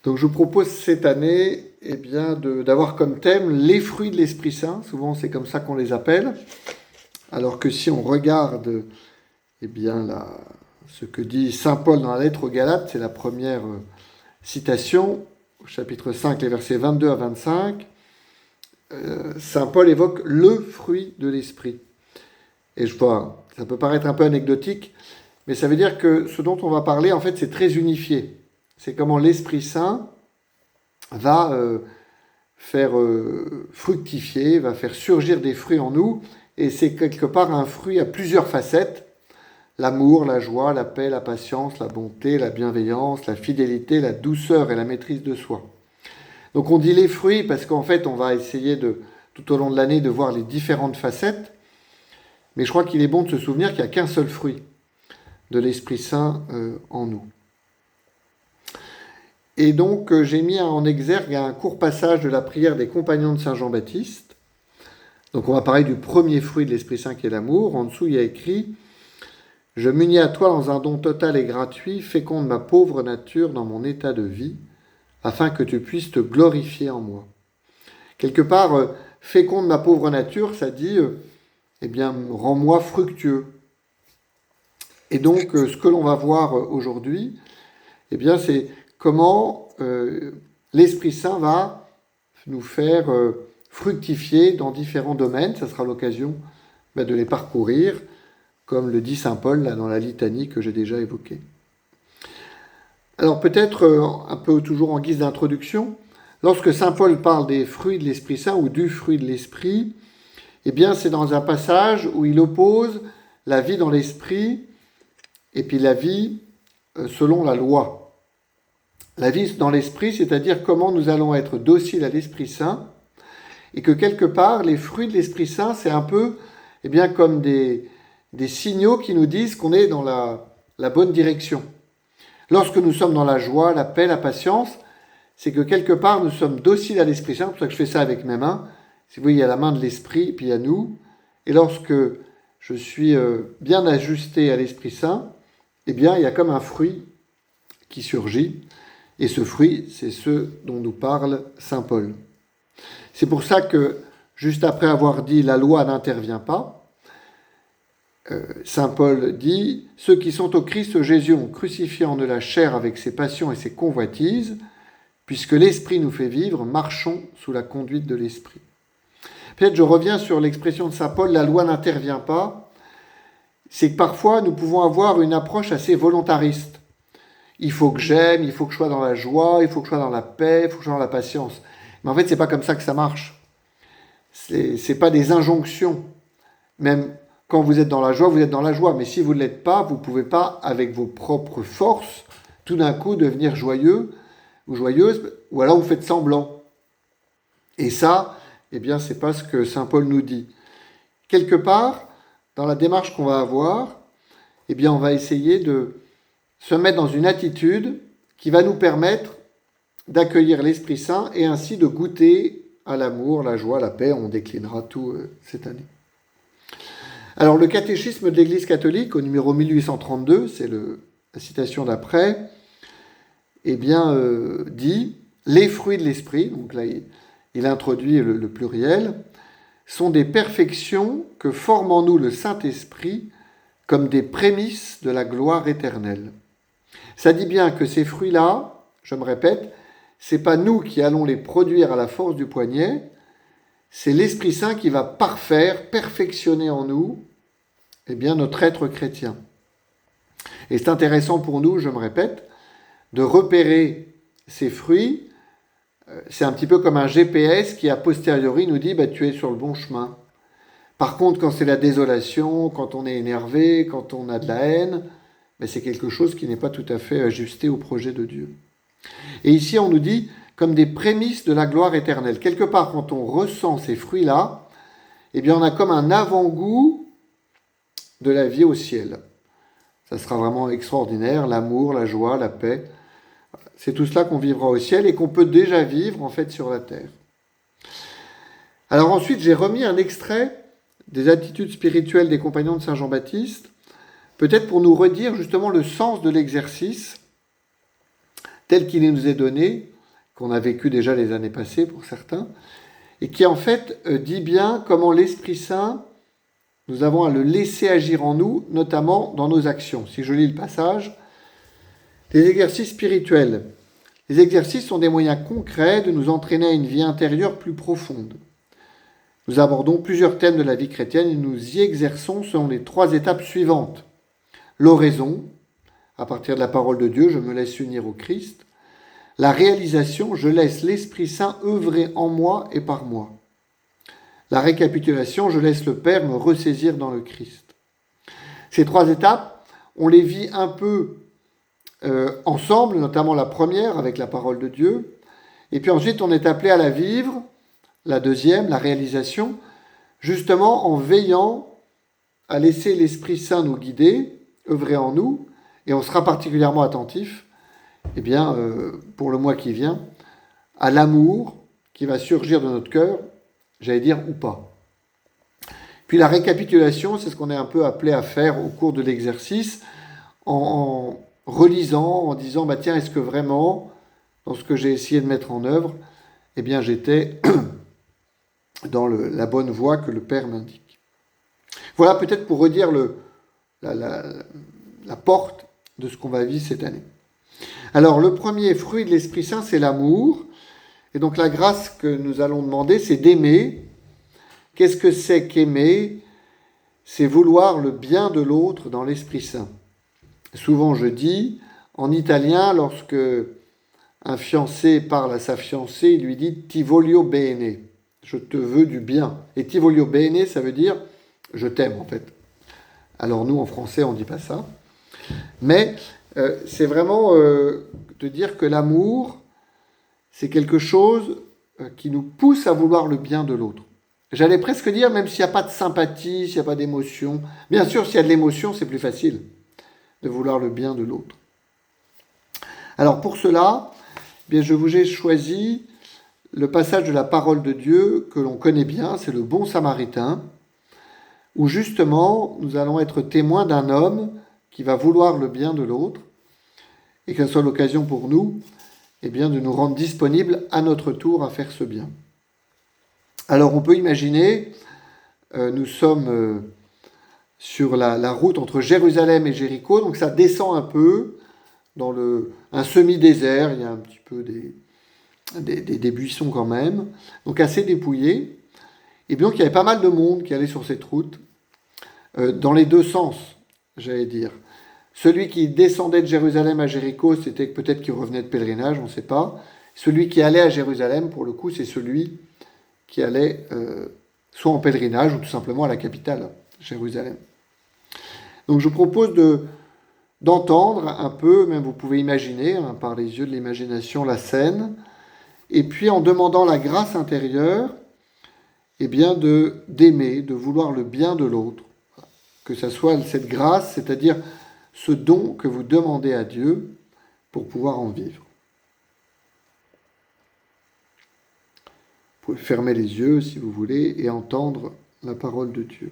Donc je vous propose cette année d'avoir comme thème les fruits de l'Esprit Saint. Souvent c'est comme ça qu'on les appelle. Alors que si on regarde ce que dit Saint Paul dans la lettre aux Galates, c'est la première citation, au chapitre 5, les versets 22 à 25. Saint Paul évoque le fruit de l'Esprit. Et ça peut paraître un peu anecdotique, mais ça veut dire que ce dont on va parler, en fait, c'est très unifié. C'est comment l'Esprit Saint va faire fructifier, va faire surgir des fruits en nous, et c'est quelque part un fruit à plusieurs facettes. L'amour, la joie, la paix, la patience, la bonté, la bienveillance, la fidélité, la douceur et la maîtrise de soi. Donc on dit les fruits parce qu'en fait on va essayer tout au long de l'année de voir les différentes facettes, mais je crois qu'il est bon de se souvenir qu'il n'y a qu'un seul fruit de l'Esprit Saint en nous. Et donc j'ai mis en exergue un court passage de la prière des compagnons de Saint Jean-Baptiste. Donc on va parler du premier fruit de l'Esprit Saint qui est l'amour. En dessous il y a écrit « Je m'unis à toi dans un don total et gratuit, féconde ma pauvre nature dans mon état de vie, afin que tu puisses te glorifier en moi. » Quelque part, féconde ma pauvre nature, ça dit, rends-moi fructueux. Et donc, ce que l'on va voir aujourd'hui, c'est comment l'Esprit Saint va nous faire fructifier dans différents domaines. Ça sera l'occasion de les parcourir, comme le dit Saint Paul là, dans la litanie que j'ai déjà évoquée. Alors peut-être, un peu toujours en guise d'introduction, lorsque Saint Paul parle des fruits de l'Esprit Saint ou du fruit de l'Esprit, c'est dans un passage où il oppose la vie dans l'Esprit et puis la vie selon la loi. La vie dans l'Esprit, c'est-à-dire comment nous allons être dociles à l'Esprit Saint, et que quelque part, les fruits de l'Esprit Saint, c'est un peu comme des signaux qui nous disent qu'on est dans la bonne direction. Lorsque nous sommes dans la joie, la paix, la patience, c'est que quelque part nous sommes dociles à l'Esprit Saint. C'est pour ça que je fais ça avec mes mains. Si vous voyez, il y a la main de l'Esprit, puis il y a nous. Et lorsque je suis bien ajusté à l'Esprit Saint, il y a comme un fruit qui surgit. Et ce fruit, c'est ce dont nous parle Saint Paul. C'est pour ça que, juste après avoir dit « la loi n'intervient pas », Saint Paul dit « Ceux qui sont au Christ Jésus ont crucifié en eux la chair avec ses passions et ses convoitises, puisque l'Esprit nous fait vivre, marchons sous la conduite de l'Esprit. » Peut-être je reviens sur l'expression de Saint Paul « la loi n'intervient pas », c'est que parfois nous pouvons avoir une approche assez volontariste. Il faut que j'aime, il faut que je sois dans la joie, il faut que je sois dans la paix, il faut que je sois dans la patience. Mais en fait, c'est pas comme ça que ça marche. C'est pas des injonctions. Même quand vous êtes dans la joie, vous êtes dans la joie. Mais si vous ne l'êtes pas, vous ne pouvez pas, avec vos propres forces, tout d'un coup devenir joyeux ou joyeuse, ou alors vous faites semblant. Et ça, c'est pas ce que Saint Paul nous dit. Quelque part, dans la démarche qu'on va avoir, on va essayer de se mettre dans une attitude qui va nous permettre d'accueillir l'Esprit Saint et ainsi de goûter à l'amour, la joie, la paix. On déclinera tout cette année. Alors, le catéchisme de l'Église catholique, au numéro 1832, c'est la citation d'après, dit « Les fruits de l'Esprit », donc là, il introduit le pluriel, sont des perfections que forme en nous le Saint-Esprit comme des prémices de la gloire éternelle. Ça dit bien que ces fruits-là, je me répète, c'est pas nous qui allons les produire à la force du poignet, c'est l'Esprit Saint qui va parfaire, perfectionner en nous, notre être chrétien. Et c'est intéressant pour nous, je me répète, de repérer ces fruits. C'est un petit peu comme un GPS qui, a posteriori, nous dit tu es sur le bon chemin. Par contre, quand c'est la désolation, quand on est énervé, quand on a de la haine, c'est quelque chose qui n'est pas tout à fait ajusté au projet de Dieu. Et ici, on nous dit comme des prémices de la gloire éternelle. Quelque part, quand on ressent ces fruits-là, on a comme un avant-goût de la vie au ciel. Ça sera vraiment extraordinaire, l'amour, la joie, la paix. C'est tout cela qu'on vivra au ciel et qu'on peut déjà vivre en fait sur la terre. Alors ensuite, j'ai remis un extrait des attitudes spirituelles des compagnons de Saint Jean-Baptiste, peut-être pour nous redire justement le sens de l'exercice tel qu'il nous est donné qu'on a vécu déjà les années passées pour certains, et qui en fait dit bien comment l'Esprit Saint, nous avons à le laisser agir en nous, notamment dans nos actions. Si je lis le passage, les exercices spirituels. Les exercices sont des moyens concrets de nous entraîner à une vie intérieure plus profonde. Nous abordons plusieurs thèmes de la vie chrétienne et nous y exerçons selon les 3 étapes suivantes. L'oraison, à partir de la parole de Dieu, je me laisse unir au Christ. La réalisation, je laisse l'Esprit Saint œuvrer en moi et par moi. La récapitulation, je laisse le Père me ressaisir dans le Christ. Ces 3 étapes, on les vit un peu ensemble, notamment la première avec la parole de Dieu. Et puis ensuite, on est appelé à la vivre, la deuxième, la réalisation, justement en veillant à laisser l'Esprit Saint nous guider, œuvrer en nous, et on sera particulièrement attentif, pour le mois qui vient, à l'amour qui va surgir de notre cœur, j'allais dire ou pas. Puis la récapitulation, c'est ce qu'on est un peu appelé à faire au cours de l'exercice, en relisant, en disant, tiens, est-ce que vraiment, dans ce que j'ai essayé de mettre en œuvre, j'étais dans la bonne voie que le Père m'indique. Voilà peut-être pour redire la porte de ce qu'on va vivre cette année. Alors, le premier fruit de l'Esprit Saint, c'est l'amour. Et donc, la grâce que nous allons demander, c'est d'aimer. Qu'est-ce que c'est qu'aimer ? C'est vouloir le bien de l'autre dans l'Esprit Saint. Souvent, je dis, en italien, lorsque un fiancé parle à sa fiancée, il lui dit « ti voglio bene », je te veux du bien. Et « ti voglio bene », ça veut dire « je t'aime » en fait. Alors nous, en français, on ne dit pas ça. Mais c'est vraiment de dire que l'amour, c'est quelque chose qui nous pousse à vouloir le bien de l'autre. J'allais presque dire, même s'il n'y a pas de sympathie, s'il n'y a pas d'émotion. Bien sûr, s'il y a de l'émotion, c'est plus facile de vouloir le bien de l'autre. Alors pour cela, je vous ai choisi le passage de la parole de Dieu que l'on connaît bien, c'est le Bon Samaritain, où justement nous allons être témoins d'un homme qui va vouloir le bien de l'autre, et que ce soit l'occasion pour nous de nous rendre disponibles à notre tour à faire ce bien. Alors on peut imaginer, nous sommes sur la route entre Jérusalem et Jéricho, donc ça descend un peu dans un semi-désert, il y a un petit peu des buissons quand même, donc assez dépouillé. Et bien donc il y avait pas mal de monde qui allait sur cette route, dans les 2 sens, j'allais dire. Celui qui descendait de Jérusalem à Jéricho, c'était peut-être qu'il revenait de pèlerinage, on ne sait pas. Celui qui allait à Jérusalem, pour le coup, c'est celui qui allait soit en pèlerinage ou tout simplement à la capitale, Jérusalem. Donc je vous propose d'entendre un peu, même vous pouvez imaginer, par les yeux de l'imagination, la scène, et puis en demandant la grâce intérieure, d'aimer, de vouloir le bien de l'autre, que ça soit cette grâce, c'est-à-dire ce don que vous demandez à Dieu pour pouvoir en vivre. Vous pouvez fermer les yeux si vous voulez et entendre la parole de Dieu.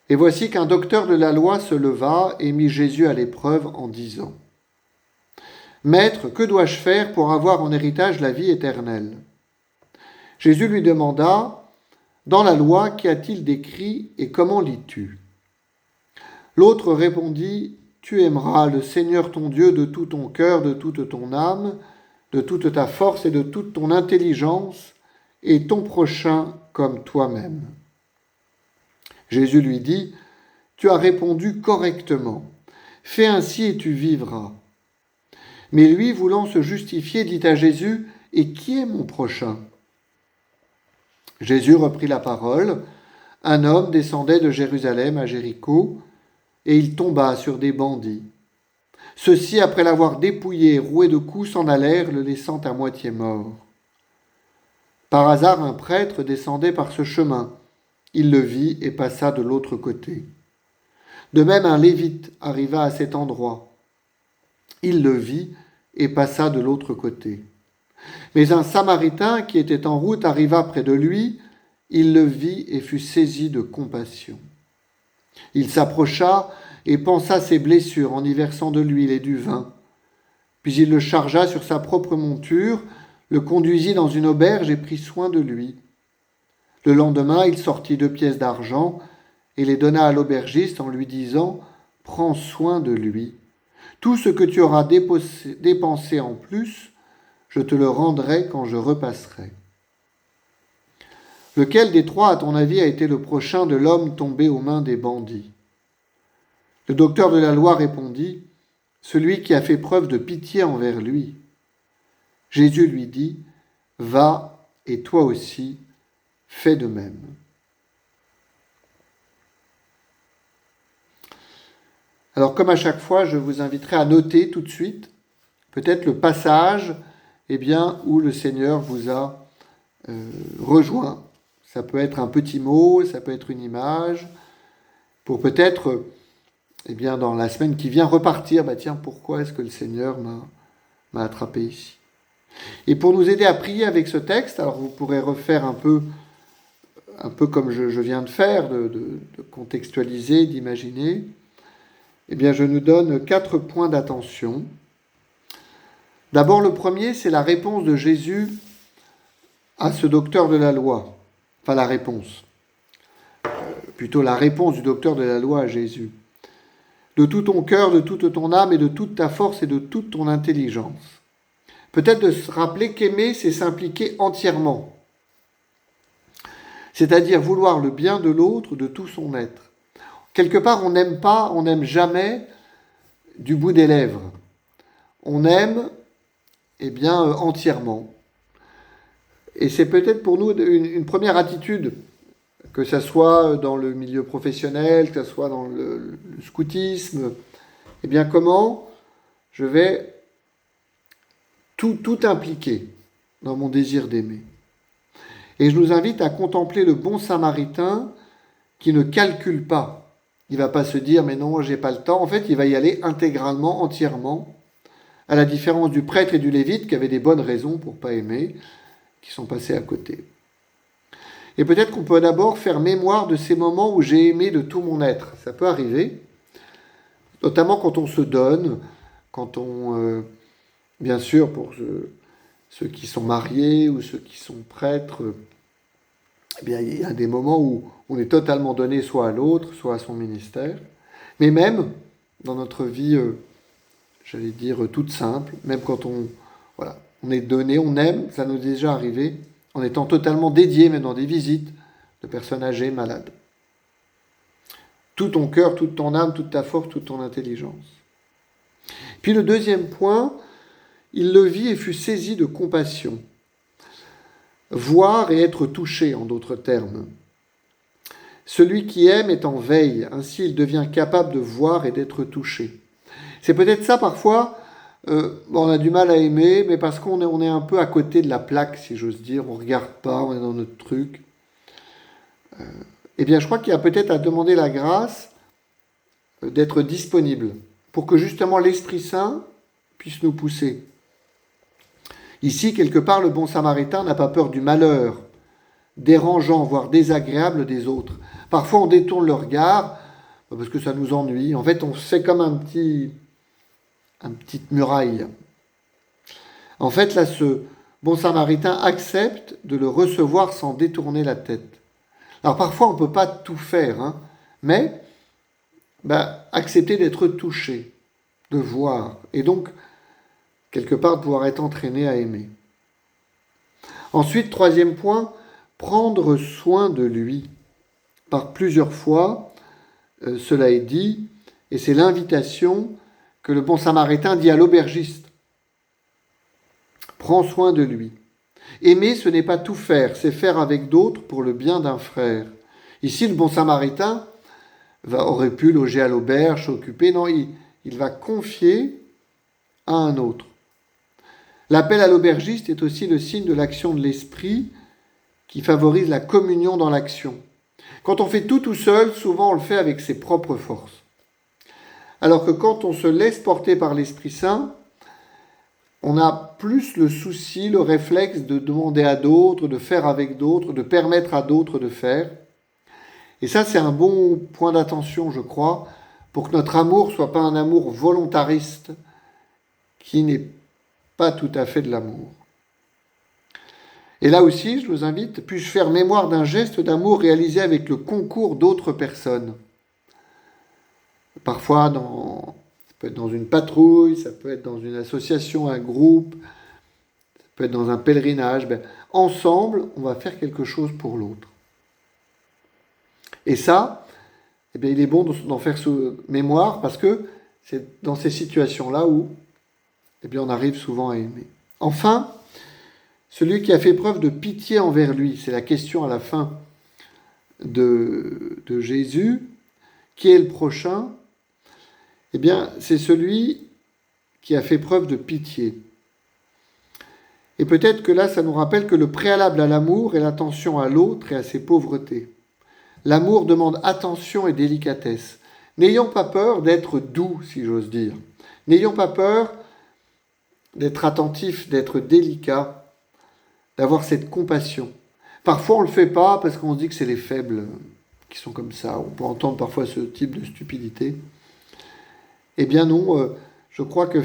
Et voici qu'un docteur de la loi se leva et mit Jésus à l'épreuve en disant « Maître, que dois-je faire pour avoir en héritage la vie éternelle ?» Jésus lui demanda « Dans la loi, qu'y a-t-il d'écrit et comment lis-tu » L'autre répondit « Tu aimeras le Seigneur ton Dieu de tout ton cœur, de toute ton âme, de toute ta force et de toute ton intelligence, et ton prochain comme toi-même. » Jésus lui dit « Tu as répondu correctement. Fais ainsi et tu vivras. » Mais lui, voulant se justifier, dit à Jésus « Et qui est mon prochain ?» Jésus reprit la parole. Un homme descendait de Jérusalem à Jéricho, et il tomba sur des bandits. Ceux-ci, après l'avoir dépouillé et roué de coups, s'en allèrent, le laissant à moitié mort. Par hasard, un prêtre descendait par ce chemin. Il le vit et passa de l'autre côté. De même, un lévite arriva à cet endroit. Il le vit et passa de l'autre côté. Mais un Samaritain qui était en route arriva près de lui. Il le vit et fut saisi de compassion. Il s'approcha et pansa ses blessures en y versant de l'huile et du vin. Puis il le chargea sur sa propre monture, le conduisit dans une auberge et prit soin de lui. Le lendemain, il sortit 2 pièces d'argent et les donna à l'aubergiste en lui disant « Prends soin de lui. Tout ce que tu auras dépensé en plus, je te le rendrai quand je repasserai. » Lequel des 3, à ton avis, a été le prochain de l'homme tombé aux mains des bandits ? Le docteur de la loi répondit, « Celui qui a fait preuve de pitié envers lui. » Jésus lui dit, « Va, et toi aussi, fais de même. » Alors, comme à chaque fois, je vous inviterai à noter tout de suite, peut-être le passage où le Seigneur vous a rejoint. Ça peut être un petit mot, ça peut être une image, pour peut-être, dans la semaine qui vient, repartir, tiens, pourquoi est-ce que le Seigneur m'a attrapé ici ? Et pour nous aider à prier avec ce texte, alors vous pourrez refaire un peu comme je viens de faire, de contextualiser, d'imaginer. Je nous donne 4 points d'attention. D'abord, le premier, c'est la réponse de Jésus à ce docteur de la loi. Enfin, la réponse du docteur de la loi à Jésus. De tout ton cœur, de toute ton âme et de toute ta force et de toute ton intelligence. Peut-être de se rappeler qu'aimer, c'est s'impliquer entièrement. C'est-à-dire vouloir le bien de l'autre de tout son être. Quelque part, on n'aime jamais du bout des lèvres. On aime, entièrement. Et c'est peut-être pour nous une première attitude, que ce soit dans le milieu professionnel, que ce soit dans le scoutisme. Comment je vais tout impliquer dans mon désir d'aimer. Et je nous invite à contempler le bon samaritain qui ne calcule pas. Il ne va pas se dire « mais non, j'ai pas le temps ». En fait, il va y aller intégralement, entièrement, à la différence du prêtre et du lévite qui avaient des bonnes raisons pour ne pas aimer, qui sont passés à côté. Et peut-être qu'on peut d'abord faire mémoire de ces moments où j'ai aimé de tout mon être. Ça peut arriver, notamment quand on se donne, quand on... bien sûr, pour ceux qui sont mariés ou ceux qui sont prêtres, il y a des moments où on est totalement donné soit à l'autre, soit à son ministère. Mais même dans notre vie, toute simple, même quand on est donné, on aime, ça nous est déjà arrivé, en étant totalement dédié, même dans des visites de personnes âgées, malades. Tout ton cœur, toute ton âme, toute ta force, toute ton intelligence. Puis le deuxième point, il le vit et fut saisi de compassion. Voir et être touché, en d'autres termes. Celui qui aime est en veille, ainsi il devient capable de voir et d'être touché. C'est peut-être ça parfois, on a du mal à aimer, mais parce qu'on est un peu à côté de la plaque, si j'ose dire, on ne regarde pas, on est dans notre truc. Je crois qu'il y a peut-être à demander la grâce d'être disponible, pour que justement l'Esprit Saint puisse nous pousser. Ici, quelque part, le bon samaritain n'a pas peur du malheur, dérangeant, voire désagréable des autres. Parfois, on détourne le regard, parce que ça nous ennuie. En fait, on fait comme une petite muraille. En fait, là, ce bon samaritain accepte de le recevoir sans détourner la tête. Alors, parfois, on ne peut pas tout faire, mais accepter d'être touché, de voir, et donc, quelque part, de pouvoir être entraîné à aimer. Ensuite, troisième point, prendre soin de lui. Par plusieurs fois, cela est dit, et c'est l'invitation que le bon samaritain dit à l'aubergiste. Prends soin de lui. Aimer, ce n'est pas tout faire, c'est faire avec d'autres pour le bien d'un frère. Ici, le bon samaritain aurait pu loger à l'auberge, s'occuper. Non, il va confier à un autre. L'appel à l'aubergiste est aussi le signe de l'action de l'esprit qui favorise la communion dans l'action. Quand on fait tout seul, souvent on le fait avec ses propres forces. Alors que quand on se laisse porter par l'Esprit Saint, on a plus le souci, le réflexe de demander à d'autres, de faire avec d'autres, de permettre à d'autres de faire. Et ça, c'est un bon point d'attention, je crois, pour que notre amour ne soit pas un amour volontariste, qui n'est pas tout à fait de l'amour. Et là aussi, je vous invite, puis-je faire mémoire d'un geste d'amour réalisé avec le concours d'autres personnes. Parfois, ça peut être dans une patrouille, ça peut être dans une association, un groupe, ça peut être dans un pèlerinage. Ensemble, on va faire quelque chose pour l'autre. Et ça, il est bon d'en faire mémoire parce que c'est dans ces situations-là où on arrive souvent à aimer. Enfin, celui qui a fait preuve de pitié envers lui, c'est la question à la fin de Jésus, qui est le prochain? C'est celui qui a fait preuve de pitié. Et peut-être que là, ça nous rappelle que le préalable à l'amour est l'attention à l'autre et à ses pauvretés. L'amour demande attention et délicatesse. N'ayons pas peur d'être doux, si j'ose dire. N'ayons pas peur d'être attentifs, d'être délicats, d'avoir cette compassion. Parfois, on ne le fait pas parce qu'on se dit que c'est les faibles qui sont comme ça. On peut entendre parfois ce type de stupidité. Non, je crois que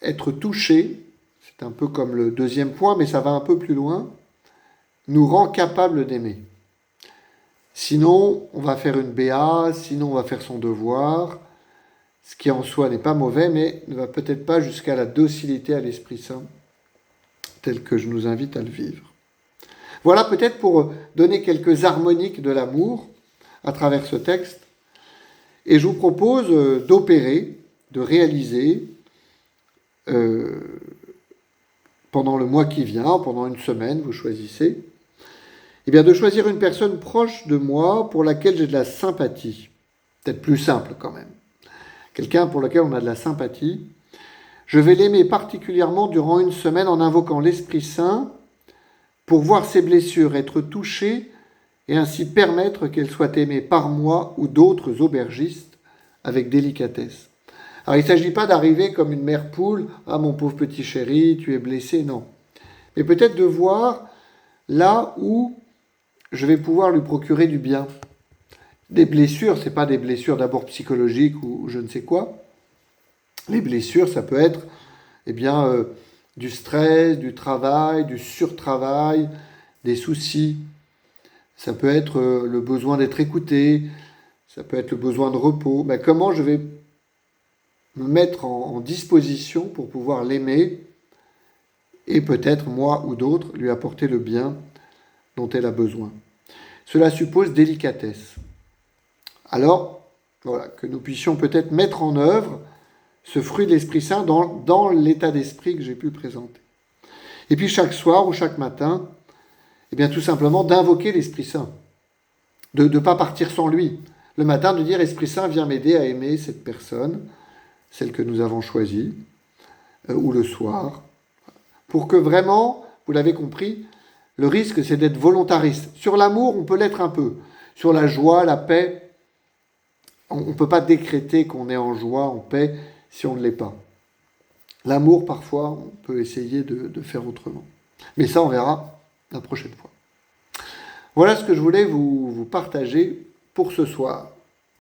être touché, c'est un peu comme le deuxième point, mais ça va un peu plus loin, nous rend capables d'aimer. Sinon, on va faire une BA, sinon on va faire son devoir, ce qui en soi n'est pas mauvais, mais ne va peut-être pas jusqu'à la docilité à l'Esprit Saint, tel que je nous invite à le vivre. Voilà peut-être pour donner quelques harmoniques de l'amour à travers ce texte. Et je vous propose d'opérer, de réaliser, pendant le mois qui vient, pendant une semaine, vous choisissez, de choisir une personne proche de moi pour laquelle j'ai de la sympathie. Peut-être plus simple quand même. Quelqu'un pour lequel on a de la sympathie. Je vais l'aimer particulièrement durant une semaine en invoquant l'Esprit Saint pour voir ses blessures être touchées et ainsi permettre qu'elles soient aimées par moi ou d'autres aubergistes avec délicatesse. Alors il ne s'agit pas d'arriver comme une mère poule, « Ah mon pauvre petit chéri, tu es blessé », non. Mais peut-être de voir là où je vais pouvoir lui procurer du bien. Des blessures, ce n'est pas des blessures d'abord psychologiques ou je ne sais quoi. Les blessures, ça peut être du stress, du travail, du surtravail, des soucis. Ça peut être le besoin d'être écouté, ça peut être le besoin de repos. Comment je vais me mettre en disposition pour pouvoir l'aimer et peut-être, moi ou d'autres, lui apporter le bien dont elle a besoin. Cela suppose délicatesse. Alors, voilà, que nous puissions peut-être mettre en œuvre ce fruit de l'Esprit Saint dans l'état d'esprit que j'ai pu présenter. Et puis chaque soir ou chaque matin, tout simplement d'invoquer l'Esprit Saint. De ne pas partir sans lui. Le matin, de dire « Esprit Saint, viens m'aider à aimer cette personne, celle que nous avons choisie, ou le soir. » Pour que vraiment, vous l'avez compris, le risque, c'est d'être volontariste. Sur l'amour, on peut l'être un peu. Sur la joie, la paix, on ne peut pas décréter qu'on est en joie, en paix, si on ne l'est pas. L'amour, parfois, on peut essayer de faire autrement. Mais ça, on verra la prochaine fois. Voilà ce que je voulais vous partager pour ce soir.